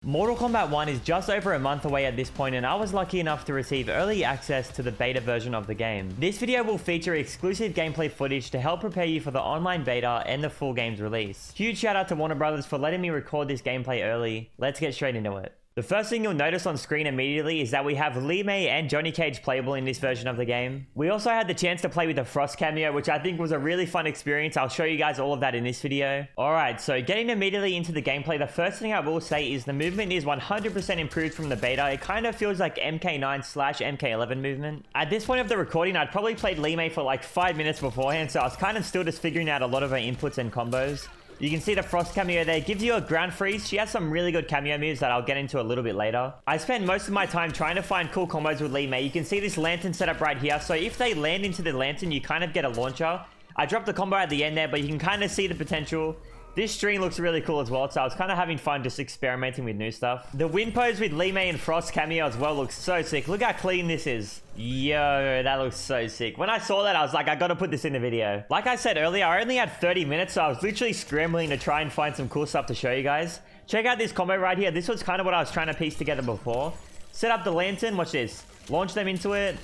Mortal Kombat 1 is just over a month away at this point, and I was lucky enough to receive early access to the beta version of the game. This video will feature exclusive gameplay footage to help prepare you for the online beta and the full game's release. Huge shout out to Warner Brothers for letting me record this gameplay early. Let's get straight into it. The first thing you'll notice on screen immediately is that we have Li Mei and Johnny Cage playable in this version of the game. We also had the chance to play with the Frost cameo, which I think was a really fun experience. I'll show you guys all of that in this video. Alright, so getting immediately into the gameplay, the first thing I will say is the movement is 100% improved from the beta. It kind of feels like MK9/MK11 movement. At this point of the recording, I'd probably played Li Mei for like 5 minutes beforehand, so I was kind of still just figuring out a lot of her inputs and combos. You can see the Frost cameo there. Gives you a ground freeze. She has some really good cameo moves that I'll get into a little bit later. I spent most of my time trying to find cool combos with Li Mei. You can see this lantern setup right here. So if they land into the lantern, you kind of get a launcher. I dropped a combo at the end there, but you can kind of see the potential. This string looks really cool as well, so I was kind of having fun just experimenting with new stuff. The win pose with Li Mei and Frost cameo as well looks so sick. Look how clean this is. Yo, that looks so sick. When I saw that, I was like, I gotta put this in the video. Like I said earlier, I only had 30 minutes, so I was literally scrambling to try and find some cool stuff to show you guys. Check out this combo right here. This was kind of what I was trying to piece together before. Set up the lantern, watch this. Launch them into it.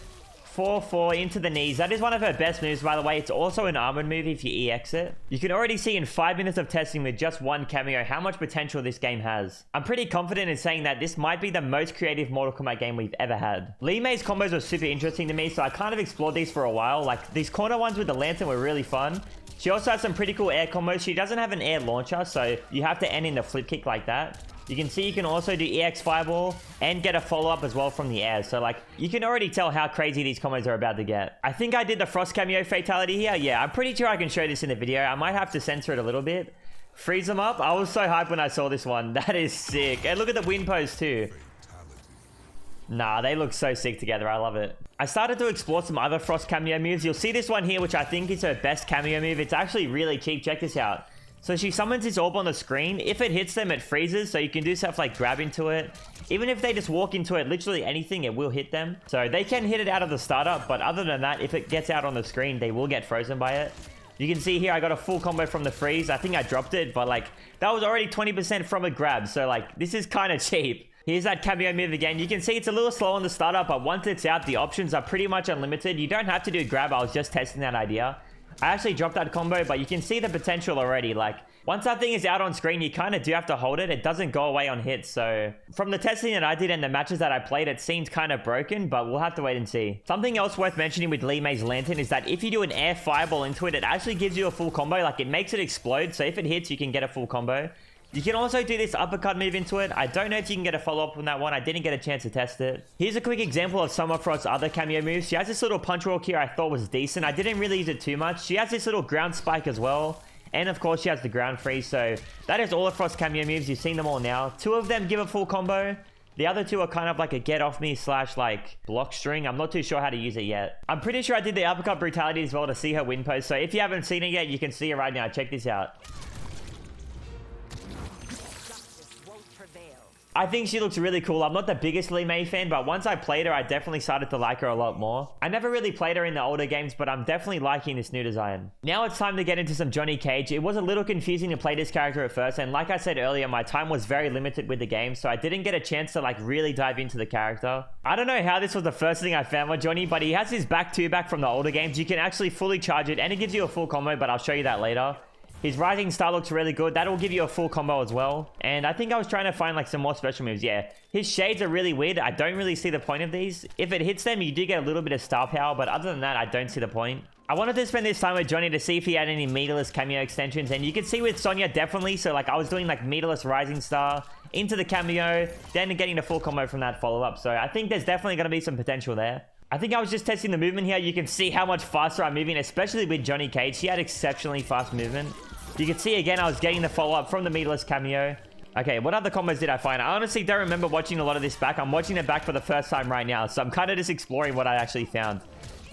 4-4 into the knees. That is one of her best moves, by the way. It's also an armored move if you EX it. You can already see in 5 minutes of testing with just one cameo how much potential this game has. I'm pretty confident in saying that this might be the most creative Mortal Kombat game we've ever had. Li Mei's combos were super interesting to me, so I kind of explored these for a while. Like, these corner ones with the lantern were really fun. She also has some pretty cool air combos. She doesn't have an air launcher, so you have to end in the flip kick like that. You can see you can also do EX Fireball and get a follow-up as well from the air. So, like, you can already tell how crazy these combos are about to get. I think I did the Frost cameo fatality here. Yeah, I'm pretty sure I can show this in the video. I might have to censor it a little bit. Freeze them up. I was so hyped when I saw this one. That is sick. And look at the win pose too. Nah, they look so sick together. I love it. I started to explore some other Frost cameo moves. You'll see this one here, which I think is her best cameo move. It's actually really cheap. Check this out. So she summons this orb on the screen. If it hits them, it freezes. So you can do stuff like grab into it. Even if they just walk into it, literally anything, it will hit them. So they can hit it out of the startup. But other than that, if it gets out on the screen, they will get frozen by it. You can see here, I got a full combo from the freeze. I think I dropped it, but like, that was already 20% from a grab. So like, this is kind of cheap. Here's that cameo move again. You can see it's a little slow on the startup, but once it's out, the options are pretty much unlimited. You don't have to do grab. I was just testing that idea. I actually dropped that combo, but you can see the potential already. Like, once that thing is out on screen, you kind of do have to hold it. It doesn't go away on hits. So from the testing that I did and the matches that I played, it seems kind of broken, but we'll have to wait and see. Something else worth mentioning with Li Mei's lantern is that if you do an air fireball into it, it actually gives you a full combo. Like, it makes it explode. So if it hits, you can get a full combo. You can also do this uppercut move into it. I don't know if you can get a follow-up on that one. I didn't get a chance to test it. Here's a quick example of some of Frost's other cameo moves. She has this little punch walk here I thought was decent. I didn't really use it too much. She has this little ground spike as well. And of course, she has the ground freeze. So that is all of Frost's cameo moves. You've seen them all now. 2 of them give a full combo. The other 2 are kind of like a get off me / like block string. I'm not too sure how to use it yet. I'm pretty sure I did the uppercut brutality as well to see her win pose. So if you haven't seen it yet, you can see it right now. Check this out. I think she looks really cool. I'm not the biggest Li Mei fan, but once I played her, I definitely started to like her a lot more. I never really played her in the older games, but I'm definitely liking this new design. Now it's time to get into some Johnny Cage. It was a little confusing to play this character at first, and like I said earlier, my time was very limited with the game, so I didn't get a chance to like really dive into the character. I don't know how this was the first thing I found with Johnny, but he has his back 2-back from the older games. You can actually fully charge it, and it gives you a full combo, but I'll show you that later. His rising star looks really good. That'll give you a full combo as well. And I think I was trying to find like some more special moves. Yeah, his shades are really weird. I don't really see the point of these. If it hits them, you do get a little bit of star power. But other than that, I don't see the point. I wanted to spend this time with Johnny to see if he had any meterless cameo extensions. And you can see with Sonya, definitely. So like I was doing like meterless rising star into the cameo, then getting the full combo from that follow-up. So I think there's definitely going to be some potential there. I think I was just testing the movement here. You can see how much faster I'm moving, especially with Johnny Cage. He had exceptionally fast movement. You can see again, I was getting the follow-up from the meterless cameo. Okay, what other combos did I find? I honestly don't remember watching a lot of this back. I'm watching it back for the first time right now. So I'm kind of just exploring what I actually found.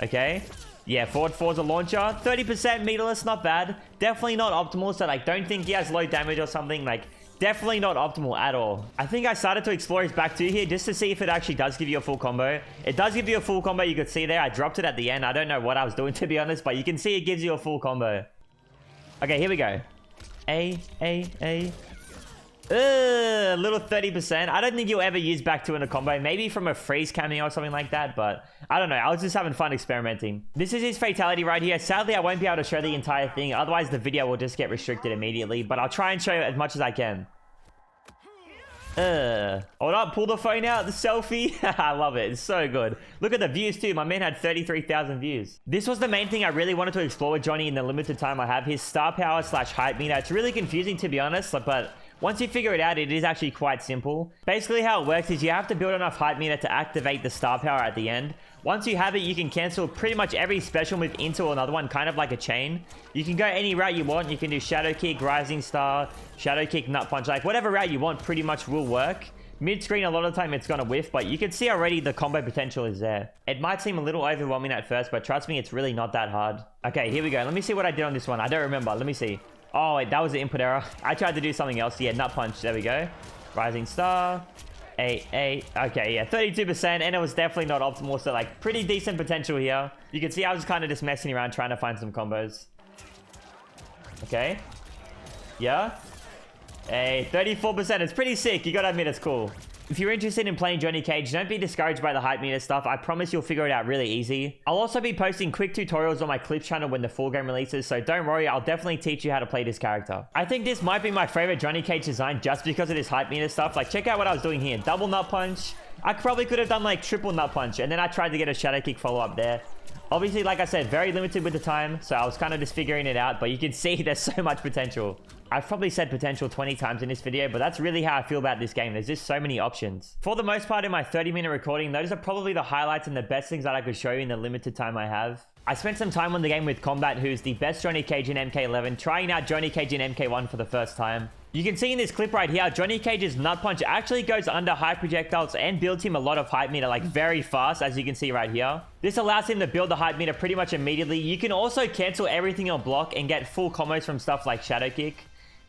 Okay. Yeah, forward 4's a launcher. 30% meterless, not bad. Definitely not optimal. So like, don't think he has low damage or something. Like, definitely not optimal at all. I think I started to explore his back 2 here just to see if it actually does give you a full combo. It does give you a full combo. You could see there. I dropped it at the end. I don't know what I was doing, to be honest, but you can see it gives you a full combo. Okay, here we go. A. Little 30%. I don't think you'll ever use back two in a combo. Maybe from a freeze cameo or something like that, but I don't know. I was just having fun experimenting. This is his fatality right here. Sadly, I won't be able to show the entire thing. Otherwise, the video will just get restricted immediately, but I'll try and show as much as I can. Hold up, pull the phone out, the selfie. I love it. It's so good. Look at the views too. My man had 33,000 views. This was the main thing I really wanted to explore with Johnny in the limited time I have. His star power / hype meter. It's really confusing, to be honest, but once you figure it out, it is actually quite simple. Basically, how it works is you have to build enough hype meter to activate the star power at the end. Once you have it, you can cancel pretty much every special move into another one, kind of like a chain. You can go any route you want. You can do Shadow Kick, Rising Star, Shadow Kick, Nut Punch. Like, whatever route you want pretty much will work. Mid-screen, a lot of the time it's going to whiff, but you can see already the combo potential is there. It might seem a little overwhelming at first, but trust me, it's really not that hard. Okay, here we go. Let me see what I did on this one. I don't remember. Let me see. Oh, wait, that was the input error. I tried to do something else. Yeah, Nut Punch. There we go. Rising Star. 8. Okay, yeah, 32%, and it was definitely not optimal, so like pretty decent potential here. You can see I was kind of just messing around trying to find some combos. Okay. Yeah. Hey, 34%. It's pretty sick. You gotta admit it's cool. If you're interested in playing Johnny Cage, don't be discouraged by the hype meter stuff. I promise you'll figure it out really easy. I'll also be posting quick tutorials on my Clips channel when the full game releases, so don't worry, I'll definitely teach you how to play this character. I think this might be my favorite Johnny Cage design just because of this hype meter stuff. Like, check out what I was doing here. Double Nut Punch. I probably could have done like triple Nut Punch, and then I tried to get a Shadow Kick follow-up there. Obviously, like I said, very limited with the time, so I was kind of just figuring it out, but you can see there's so much potential. I've probably said potential 20 times in this video, but that's really how I feel about this game. There's just so many options. For the most part in my 30-minute recording, those are probably the highlights and the best things that I could show you in the limited time I have. I spent some time on the game with Kombat, who's the best Johnny Cage in MK11, trying out Johnny Cage in MK1 for the first time. You can see in this clip right here, Johnny Cage's Nut Punch actually goes under high projectiles and builds him a lot of hype meter, like very fast, as you can see right here. This allows him to build the hype meter pretty much immediately. You can also cancel everything on block and get full combos from stuff like Shadow Kick.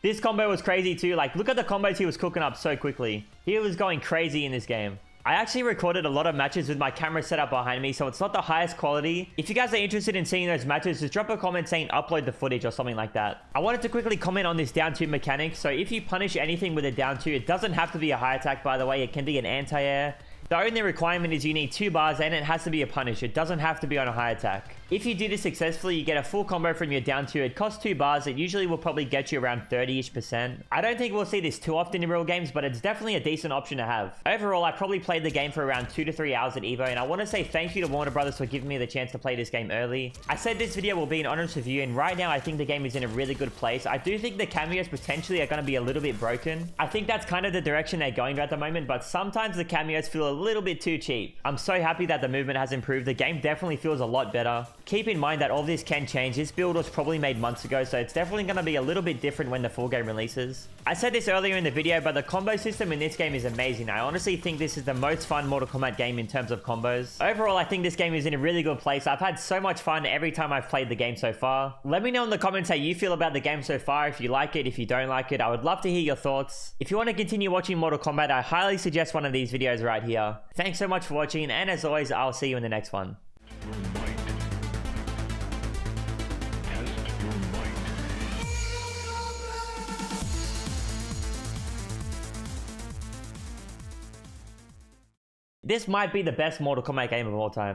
This combo was crazy too. Like, look at the combos he was cooking up so quickly. He was going crazy in this game. I actually recorded a lot of matches with my camera set up behind me, so it's not the highest quality. If you guys are interested in seeing those matches, just drop a comment saying upload the footage or something like that. I wanted to quickly comment on this down 2 mechanic. So if you punish anything with a down 2, it doesn't have to be a high attack, by the way. It can be an anti-air. The only requirement is you need 2 bars and it has to be a punish. It doesn't have to be on a high attack. If you do this successfully, you get a full combo from your down 2. It costs 2 bars. It usually will probably get you around 30-ish%. I don't think we'll see this too often in real games, but it's definitely a decent option to have. Overall, I probably played the game for around 2 to 3 hours at Evo, and I want to say thank you to Warner Brothers for giving me the chance to play this game early. I said this video will be an honest review, and right now I think the game is in a really good place. I do think the cameos potentially are going to be a little bit broken. I think that's kind of the direction they're going at the moment, but sometimes the cameos feel a little bit too cheap. I'm so happy that the movement has improved. The game definitely feels a lot better. Keep in mind that all this can change. This build was probably made months ago, so it's definitely going to be a little bit different when the full game releases. I said this earlier in the video, but the combo system in this game is amazing. I honestly think this is the most fun Mortal Kombat game in terms of combos. Overall, I think this game is in a really good place. I've had so much fun every time I've played the game so far. Let me know in the comments how you feel about the game so far, if you like it, if you don't like it. I would love to hear your thoughts. If you want to continue watching Mortal Kombat, I highly suggest one of these videos right here. Thanks so much for watching, and as always, I'll see you in the next one. This might be the best Mortal Kombat game of all time.